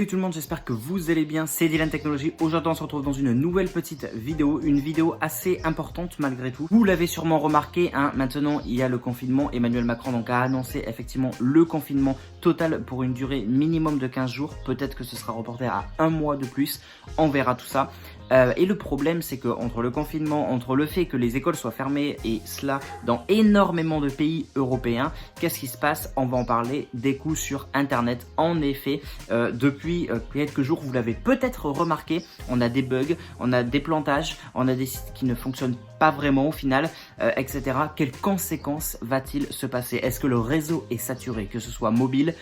Salut tout le monde, j'espère que vous allez bien, c'est Dylan Technologies. Aujourd'hui on se retrouve dans une nouvelle petite vidéo, une vidéo assez importante malgré tout. Vous l'avez sûrement remarqué, maintenant il y a le confinement. Emmanuel Macron donc a annoncé effectivement le confinement total pour une durée minimum de 15 jours. Peut-être que ce sera reporté à un mois de plus, on verra tout ça. Et le problème c'est que entre le confinement, entre le fait que les écoles soient fermées et cela dans énormément de pays européens, qu'est-ce qui se passe? On va en parler, des coûts sur internet. En effet, depuis quelques jours, vous l'avez peut-être remarqué, on a des bugs, on a des plantages, on a des sites qui ne fonctionnent pas vraiment au final, etc. Quelles conséquences va-t-il se passer? Est-ce que le réseau est saturé, que ce soit mobile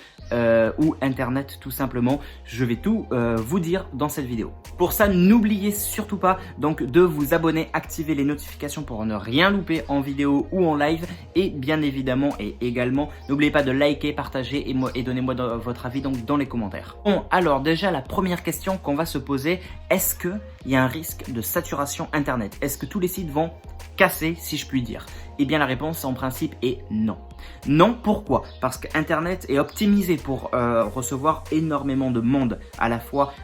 ou internet tout simplement? Je vais tout vous dire dans cette vidéo. Pour ça, n'oubliez surtout pas donc de vous abonner, activer les notifications pour ne rien louper en vidéo ou en live, et bien évidemment et également n'oubliez pas de liker, partager et donnez-moi votre avis donc dans les commentaires. Bon, alors déjà la première question qu'on va se poser, est-ce que il y a un risque de saturation internet? Est-ce que tous les sites vont casser, si je puis dire? Eh bien la réponse en principe est non. Non, pourquoi? Parce que internet est optimisé pour recevoir énormément de monde à la fois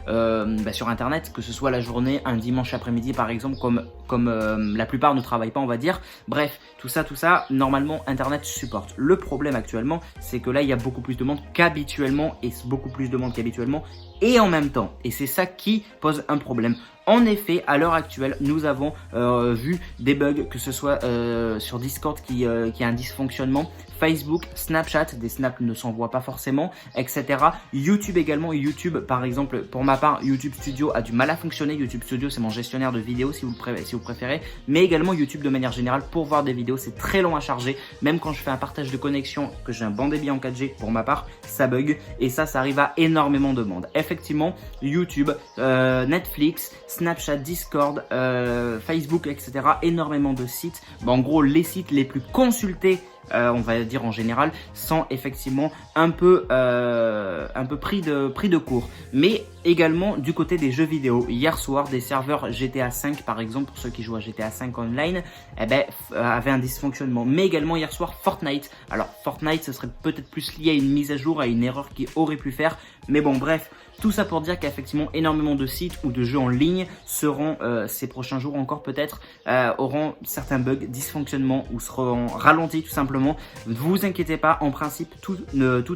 sur internet, que ce soit la journée, un dimanche après-midi par exemple, comme la plupart ne travaillent pas on va dire. Bref, tout ça, normalement internet supporte. Le problème actuellement, c'est que là il y a beaucoup plus de monde qu'habituellement, et beaucoup plus de monde qu'habituellement et en même temps. Et c'est ça qui pose un problème. En effet, à l'heure actuelle, nous avons vu des bugs, que ce soit sur Discord qui a un dysfonctionnement, Facebook, Snapchat, des snaps ne s'envoient pas forcément, etc. YouTube également, YouTube par exemple, pour ma part, YouTube Studio a du mal à fonctionner. YouTube Studio, c'est mon gestionnaire de vidéos si vous préférez, mais également YouTube de manière générale, pour voir des vidéos, c'est très long à charger. Même quand je fais un partage de connexion, que j'ai un bon débit en 4G, pour ma part, ça bug, et ça arrive à énormément de monde. Effectivement, YouTube, Netflix, Snapchat, Discord, Facebook, etc. Énormément de sites. En gros, les sites les plus consultés, on va dire en général, sont effectivement un peu pris de court. Mais également du côté des jeux vidéo. Hier soir, des serveurs GTA 5 par exemple, pour ceux qui jouent à GTA 5 online, avaient un dysfonctionnement. Mais également hier soir, Fortnite. Alors Fortnite, ce serait peut-être plus lié à une mise à jour, à une erreur qui aurait pu faire. Mais bon, bref. Tout ça pour dire qu'effectivement énormément de sites ou de jeux en ligne seront ces prochains jours encore peut-être auront certains bugs, dysfonctionnements ou seront ralentis tout simplement. Ne vous inquiétez pas, en principe tout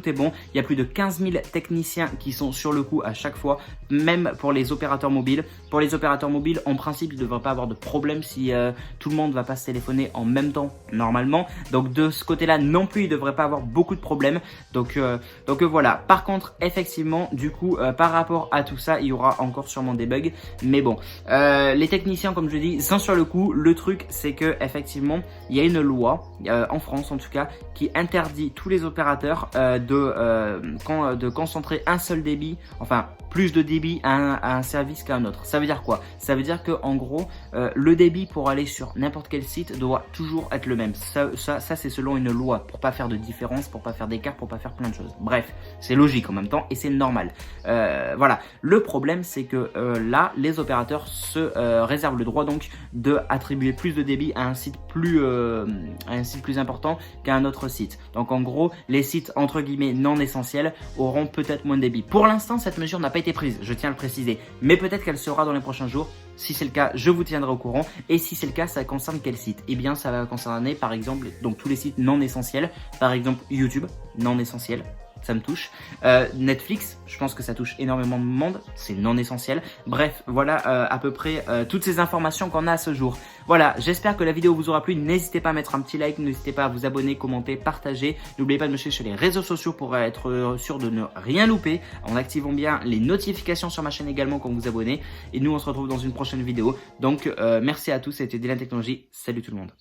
est bon. Il y a plus de 15 000 techniciens qui sont sur le coup à chaque fois, même pour les opérateurs mobiles. Pour les opérateurs mobiles, en principe il ne devrait pas avoir de problème si tout le monde va pas se téléphoner en même temps normalement. Donc de ce côté-là non plus il ne devrait pas avoir beaucoup de problèmes. Donc voilà. Par contre effectivement du coup par rapport à tout ça, il y aura encore sûrement des bugs. Mais bon, les techniciens, comme je dis, sont sur le coup. Le truc, c'est que effectivement, il y a une loi, en France en tout cas, qui interdit tous les opérateurs de concentrer un seul débit, enfin plus de débit à un service qu'à un autre. Ça veut dire quoi? Ça veut dire que en gros, le débit pour aller sur n'importe quel site doit toujours être le même. Ça c'est selon une loi, pour pas faire de différence, pour pas faire d'écart, pour pas faire plein de choses. Bref, c'est logique en même temps et c'est normal. Voilà. Le problème, c'est que là, les opérateurs se réservent le droit donc de attribuer plus de débit à un site plus important qu'à un autre site. Donc en gros, les sites entre guillemets non essentiels auront peut-être moins de débit. Pour l'instant, cette mesure n'a pas été prise, je tiens à le préciser, mais peut-être qu'elle sera dans les prochains jours. Si c'est le cas, je vous tiendrai au courant. Et si c'est le cas, ça concerne quel site? Eh bien, ça va concerner par exemple donc tous les sites non essentiels, par exemple YouTube, non essentiel. Ça me touche. Netflix, je pense que ça touche énormément de monde, c'est non essentiel. Bref, voilà à peu près toutes ces informations qu'on a à ce jour. Voilà, j'espère que la vidéo vous aura plu. N'hésitez pas à mettre un petit like, n'hésitez pas à vous abonner, commenter, partager. N'oubliez pas de me suivre sur les réseaux sociaux pour être sûr de ne rien louper, en activant bien les notifications sur ma chaîne également quand vous abonnez. Et nous, on se retrouve dans une prochaine vidéo. Donc, merci à tous, c'était Dylan Technologies. Salut tout le monde.